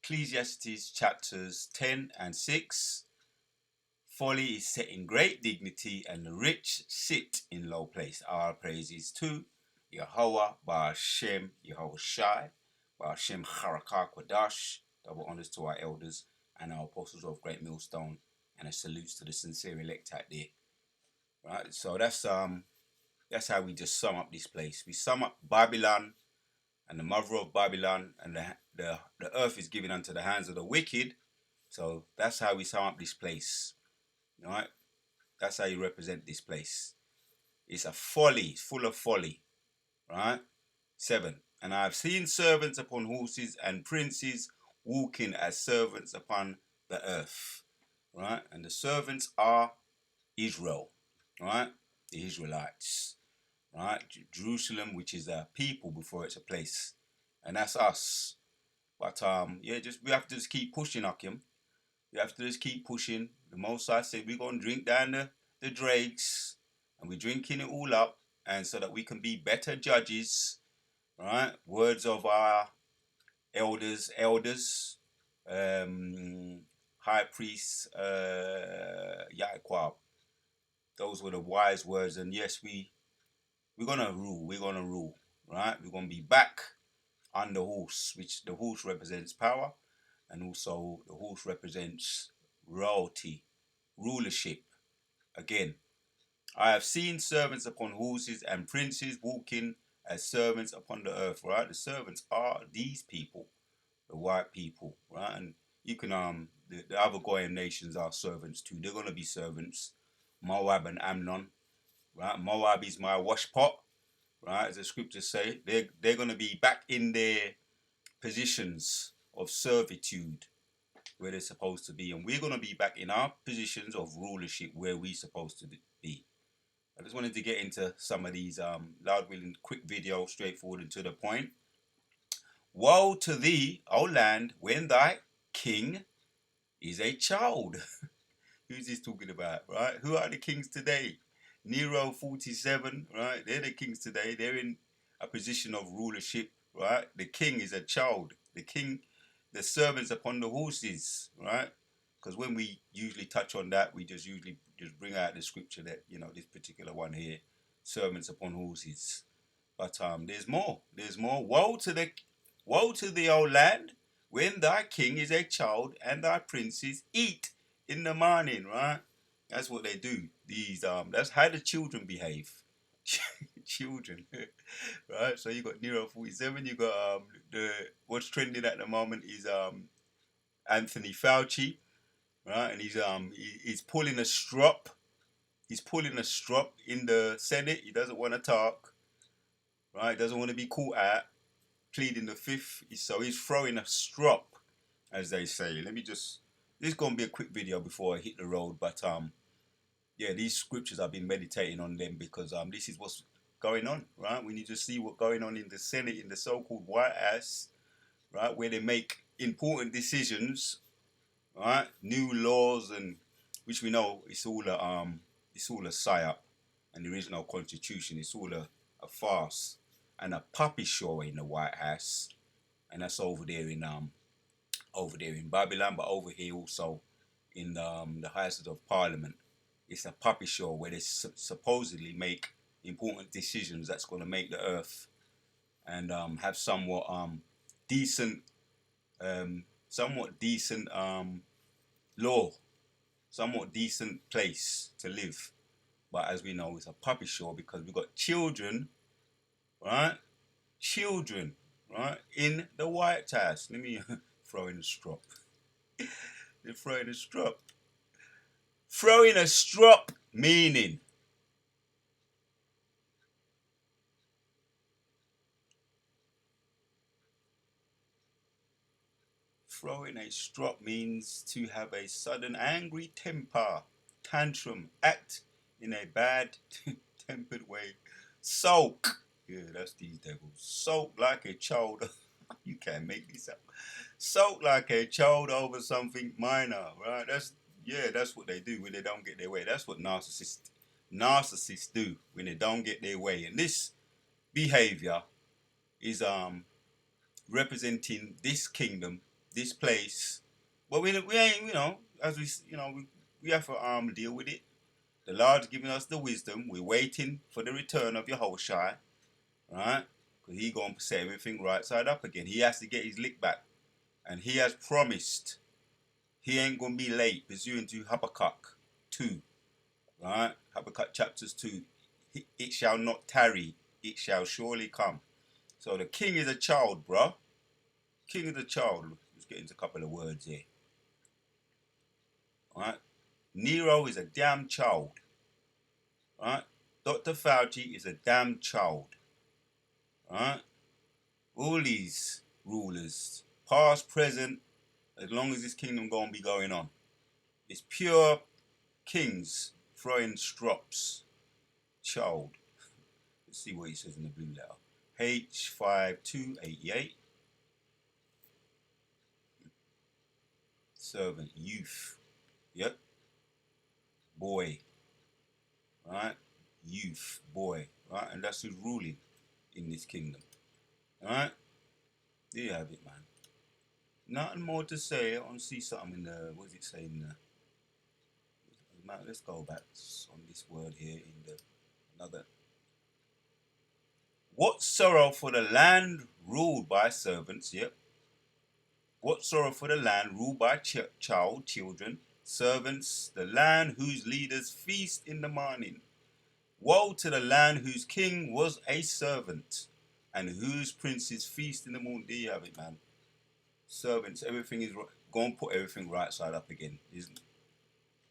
Ecclesiastes chapters 10 and 6. Folly is set in great dignity, and the rich sit in low place. Our praises to Yahweh, Ba'ashem, Yahweh Shai, Ba'ashem Harakah Kwadash. Double honors to our elders and our apostles of Great Millstone, and a salute to the sincere elect out there. Right, so that's how we just sum up this place. We sum up Babylon and the mother of Babylon, and the earth is given unto the hands of the wicked. So that's how we sum up this place. Right? That's how you represent this place. It's a folly, it's full of folly. Right? 7. And I have seen servants upon horses and princes walking as servants upon the earth. Right? And the servants are Israel. Right? The Israelites. Right? Jerusalem, which is a people before it's a place. And that's us. But yeah, we have to just keep pushing, Akim. We have to just keep pushing. The Most High said we're going to drink down the dregs, and we're drinking it all up, and so that we can be better judges, right? Words of our elders, high priest Yaquab. Those were the wise words, and yes, we're gonna rule, right? We're gonna be back on the horse, which the horse represents power, and also the horse represents royalty, rulership. Again, I have seen servants upon horses and princes walking as servants upon the earth. Right, the servants are these people, the white people. Right, and you can the other Goyim nations are servants too. They're gonna be servants. Moab and Ammon. Right, Moab is my washpot. Right, as the scriptures say, they're gonna be back in their positions of servitude where they're supposed to be, and we're going to be back in our positions of rulership where we're supposed to be. I just wanted to get into some of these loud, willing, quick videos, straightforward and to the point. Woe to thee, O land, when thy king is a child. Who's this talking about, right? Who are the kings today? Nero 47, right? They're the kings today. They're in a position of rulership, right? The king is a child. The servants upon the horses, right? Because when we usually touch on that, we just usually just bring out the scripture that, this particular one here, servants upon horses. But there's more. There's more. Woe to thee, O land, when thy king is a child and thy princes eat in the morning, right? That's what they do. That's how the children behave. Children, right? So you got Nero 47. You got what's trending at the moment is Anthony Fauci, right? And he's pulling a strop. He's pulling a strop in the Senate. He doesn't want to talk, right? Doesn't want to be caught out, pleading the fifth. So he's throwing a strop, as they say. This is gonna be a quick video before I hit the road, but yeah, these scriptures I've been meditating on them because this is what's going on, right? We need to see what's going on in the Senate, in the so-called White House, right, where they make important decisions, right? New laws, and which we know it's all a psyop, and there is no constitution. It's all a farce and a puppy show in the White House, and that's over there in Babylon, but over here also in the Houses of Parliament. It's a puppy show where they supposedly make important decisions that's going to make the earth and have somewhat decent law, somewhat decent place to live. But as we know, it's a puppy show because we've got children, right? Children, right, in the White House. Let me throw in a strop. They're throwing a strop. Throwing a strop meaning throwing a strop means to have a sudden angry temper, tantrum, act in a bad tempered way, sulk. Yeah, that's these devils. Sulk like a child. You can't make this up. Sulk like a child over something minor, right? That's what they do when they don't get their way. That's what narcissists do when they don't get their way. And this behavior is representing this kingdom, this place. But we ain't, as we have to deal with it. The Lord's giving us the wisdom. We're waiting for the return of Yahushua, right? Because he gonna set everything right side up again. He has to get his lick back, and he has promised he ain't gonna be late. Pursuant to Habakkuk 2, right? Habakkuk chapters 2. It shall not tarry. It shall surely come. So the king is a child, bro. King is a child. Let's get into a couple of words here. Right? Nero is a damn child. Right? Dr. Fauci is a damn child. Right? All these rulers, past, present, as long as this kingdom gonna be going on. It's pure kings throwing strops. Child. Let's see what he says in the blue letter. H5288. Servant, youth. Yep. Boy. Right? Youth, boy. Right? And that's who's ruling in this kingdom. Alright? There you have it, man. Nothing more to say. I want to see something in the, what does it say in the, let's go back on this word here in the, another. What sorrow for the land ruled by servants, yep. What sorrow for the land ruled by children, servants, the land whose leaders feast in the morning. Woe to the land whose king was a servant, and whose princes feast in the morning. There you have it, man. Servants, everything is right. Go and put everything right side up again.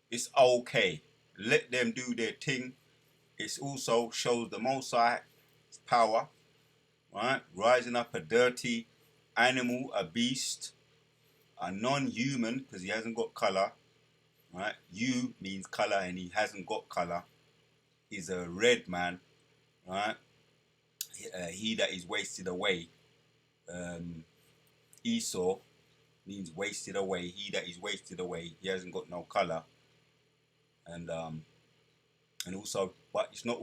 It's okay. Let them do their thing. It also shows the Most High's power, right? Rising up a dirty animal, a beast, a non-human, because he hasn't got color, right? You means color, and he hasn't got color. He's a red man, right? He that is wasted away. Esau means wasted away. He that is wasted away. He hasn't got no color, and also, but it's not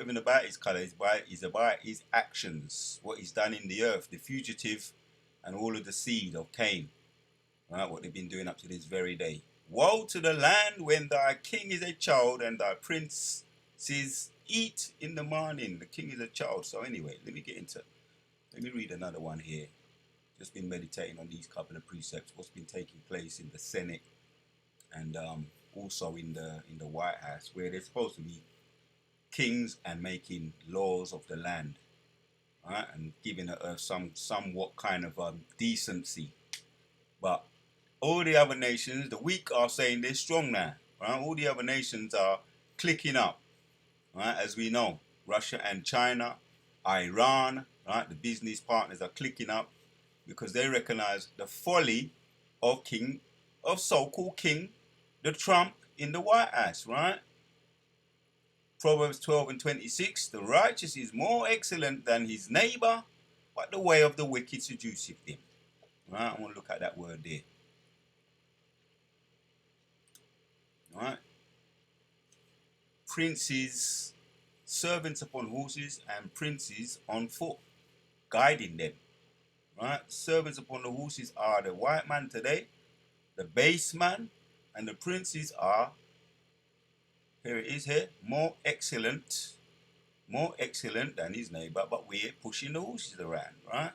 even about his color. It's about his actions, what he's done in the earth, the fugitive, and all of the seed of Cain. Right, what they've been doing up to this very day. Woe to the land when thy king is a child and thy princes eat in the morning. The king is a child. So anyway, let me read another one here. Just been meditating on these couple of precepts. What's been taking place in the Senate and also in the White House, where they're supposed to be kings and making laws of the land, right, and giving the earth somewhat kind of decency. But all the other nations, the weak are saying they're strong now. Right? All the other nations are clicking up. Right? As we know, Russia and China, Iran, right? The business partners are clicking up because they recognize the folly of so-called King, the Trump in the White House, right? Proverbs 12:26, the righteous is more excellent than his neighbor, but the way of the wicked seduceth him. Right? I want to look at that word there. Right? Princes, servants upon horses, and princes on foot, guiding them. Right? Servants upon the horses are the white man today, the base man, and the princes are, here it is here, more excellent than his neighbor, but we're pushing the horses around, right?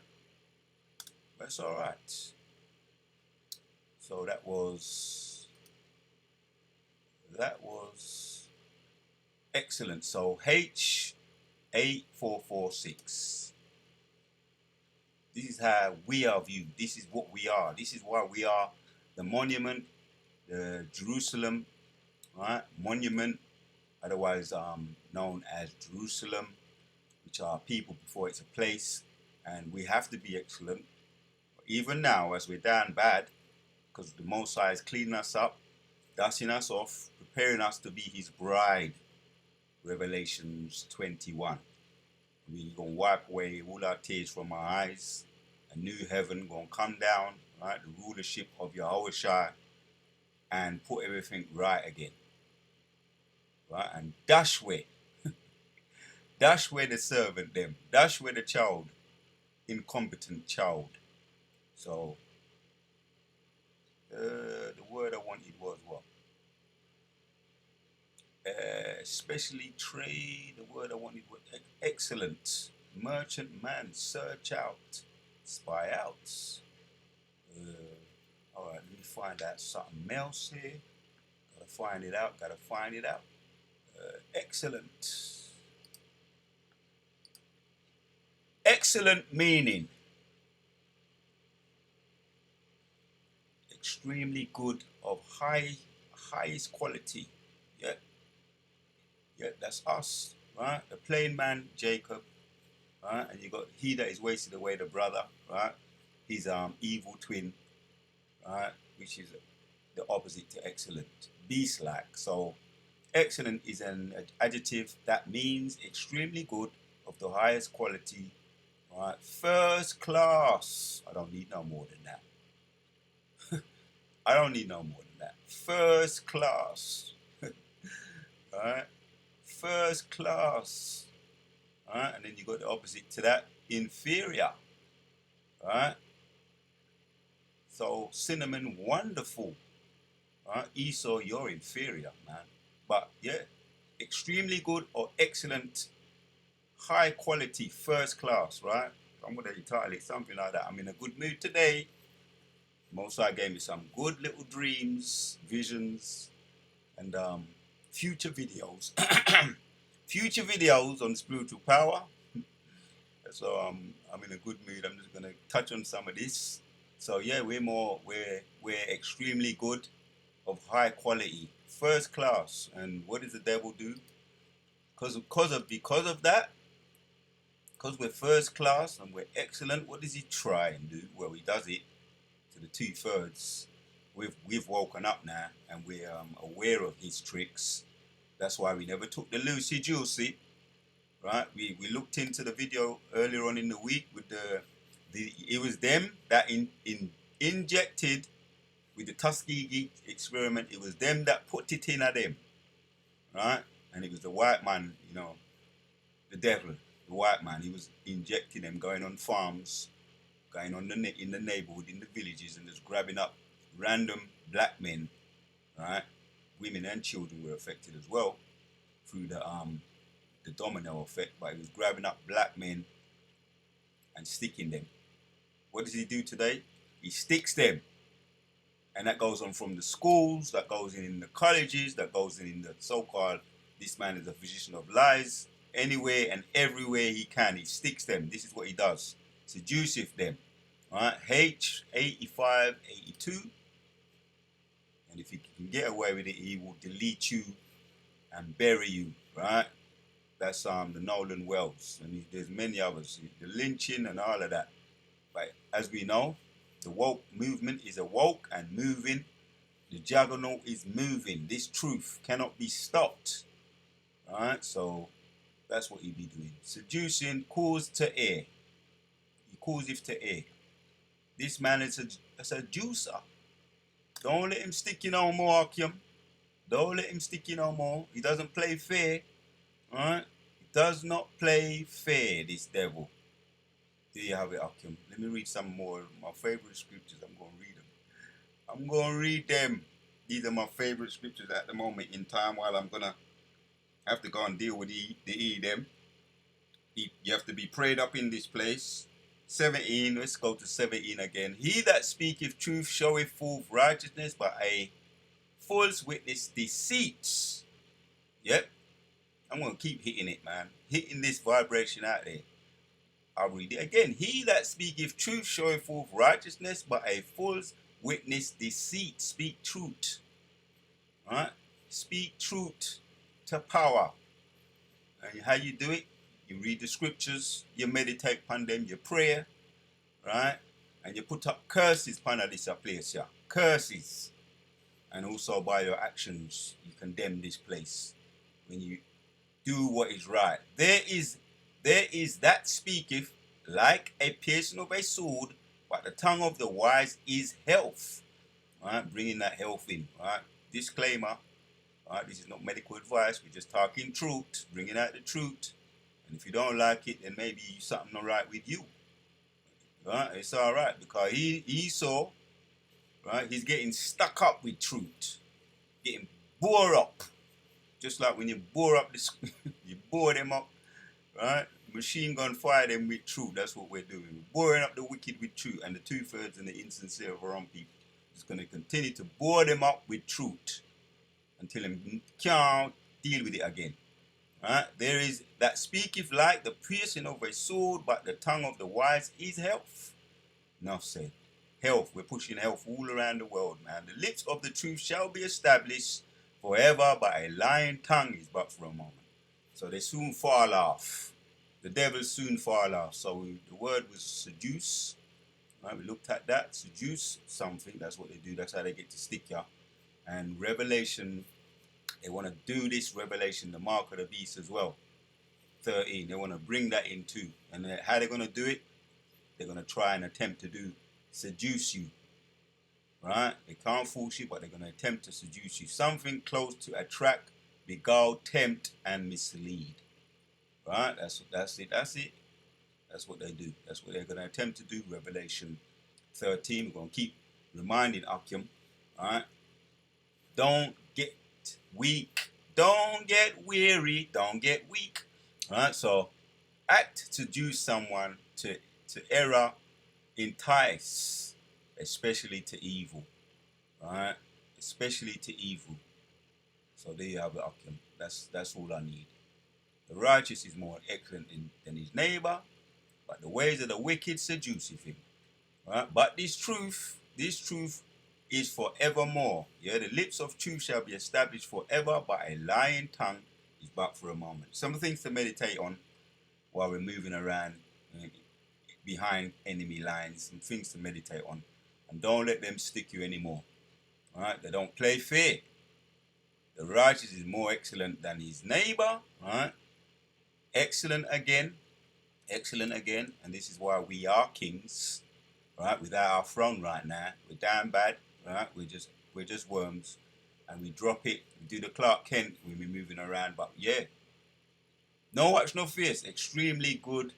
That's all right. So that was excellent. So H8446. This is how we are viewed. This is what we are. This is why we are the monument, the Jerusalem, right? Monument, otherwise known as Jerusalem, which are people before it's a place, and we have to be excellent. Even now, as we're down bad, because the Most High is cleaning us up, dusting us off, preparing us to be His bride. Revelations 21. We're going to wipe away all our tears from our eyes. A new heaven going to come down, right? The rulership of Yahushua, and put everything right again. Right? And dash where the servant them. Dash where the child. Incompetent child. So especially trade. The word I wanted was excellent. Merchant man, search out, spy out. All right, let me find out something else here. Gotta find it out. Gotta find it out. Excellent. Excellent meaning. Extremely good, of highest quality. Yeah, yeah, that's us, right? The plain man, Jacob, right? And you got he that is wasted away, the brother, right? He's evil twin, right? Which is the opposite to excellent, beast-like. So excellent is an adjective that means extremely good, of the highest quality, right? First class. I don't need no more than that. I don't need no more than that. First class. Alright? First class. Alright? And then you got the opposite to that, inferior. Alright? So cinnamon, wonderful. Alright? Esau, you're inferior, man. But yeah, extremely good or excellent, high quality, first class, right? I'm gonna entitle it something like that. I'm in a good mood today. Most High gave me some good little dreams, visions, and future videos. Future videos on spiritual power. So I'm in a good mood. I'm just gonna touch on some of this. So yeah, we're extremely good, of high quality, first class. And what does the devil do? Because of that, because we're first class and we're excellent, what does he try and do? Well, he does it to the 2/3. We've woken up now and we're aware of his tricks. That's why we never took the loosey juicy, right? We looked into the video earlier on in the week with it was them that injected with the Tuskegee experiment. It was them that put it in at them, right? And it was the white man, the devil, the white man. He was injecting them, going on farms, going on in the neighborhood, in the villages, and just grabbing up random black men, right? Women and children were affected as well through the domino effect, but he was grabbing up black men and sticking them. What does he do today? He sticks them. And that goes on from the schools, that goes in the colleges, that goes in the so-called, this man is a physician of lies, anywhere and everywhere he can, he sticks them. This is what he does. Seduceth them. Right? H85, 82. And if he can get away with it, he will delete you and bury you. Right? That's the Nolan Wells. And there's many others. The lynching and all of that. But as we know, the woke movement is awoke and moving. The juggernaut is moving. This truth cannot be stopped. Alright, so that's what he be doing. Seducing, cause to err. He causeth to err. This man is a seducer. Don't let him stick you no more, Akim. Don't let him stick you no more. He doesn't play fair. Alright? He does not play fair, this devil. There you have it, Akim. Let me read some more of my favorite scriptures. I'm going to read them. I'm going to read them. These are my favorite scriptures at the moment in time, while I'm going to have to go and deal with them. You have to be prayed up in this place. 17, let's go to 17 again. He that speaketh truth showeth forth righteousness, but a false witness deceits. Yep. I'm going to keep hitting it, man. Hitting this vibration out there. I'll read it again. He that speaketh truth showeth forth righteousness, but a false witness deceit. Speak truth. Right? Speak truth to power. And how you do it? You read the scriptures, you meditate upon them, you pray, right? And you put up curses upon this place, yeah. Curses. And also by your actions, you condemn this place. When you do what is right. There is that speaketh like a piercing of a sword, but the tongue of the wise is health. Right? Bringing that health in. Right? Disclaimer. Right? This is not medical advice. We're just talking truth, bringing out the truth. And if you don't like it, then maybe something not right with you. Right? It's all right, because Esau, right? He's getting stuck up with truth, getting bore up. Just like when you bore up the you bore them up, right? Machine gun fire them with truth. That's what we're doing. We're boring up the wicked with truth, and the 2/3 and the insincere of our own people. Just going to continue to bore them up with truth until them can't deal with it again. Right? There is that speaketh like the piercing of a sword, but the tongue of the wise is health. Enough said. Health. We're pushing health all around the world, man. The lips of the truth shall be established forever, but a lying tongue is but for a moment. So they soon fall off. The devil soon fall off. So the word was seduce. Right? We looked at that. Seduce something. That's what they do. That's how they get to stick you. And revelation, they want to do this revelation, the mark of the beast as well. 13. They want to bring that in too. And how they're going to do it? They're going to try and attempt to seduce you. Right? They can't force you, but they're going to attempt to seduce you. Something close to attract, beguile, tempt, and mislead. Right? That's it. That's what they do. That's what they're going to attempt to do. Revelation 13. We're going to keep reminding Akim. Right? Don't get weak. Don't get weary. Don't get weak. Right? So act to seduce someone to error, entice, especially to evil. Right? Especially to evil. So there you have it, Akim. That's all I need. The righteous is more excellent than his neighbor, but the ways of the wicked seduceth him. Right? But this truth is forevermore. Yeah, the lips of truth shall be established forever, but a lying tongue is but for a moment. Some things to meditate on while we're moving around behind enemy lines. Some things to meditate on. And don't let them stick you anymore. Right? They don't play fair. The righteous is more excellent than his neighbor. Right? Excellent again. And this is why we are kings. Right, without our throne right now, we're damn bad. Right, we're just worms, and we drop it. We do the Clark Kent when we're moving around. But yeah, no watch, no fears. Extremely good,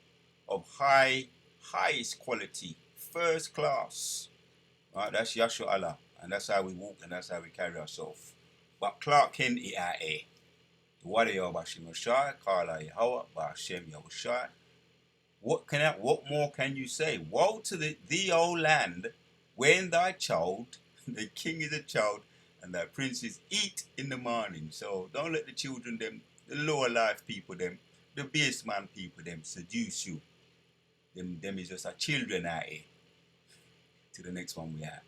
of highest quality, first class. Right, that's Yashua Allah, and that's how we walk, and that's how we carry ourselves. But Clark Kent, it out here. The warrior Bashim Shai, Kala Yahweh, Bashem Yahushai. What more can you say? Woe to thee, O land, when thy child, the king is a child, and thy princes eat in the morning. So don't let the children them, the lower life people them, the base man people them seduce you. Them is just a children out here. To the next one we have.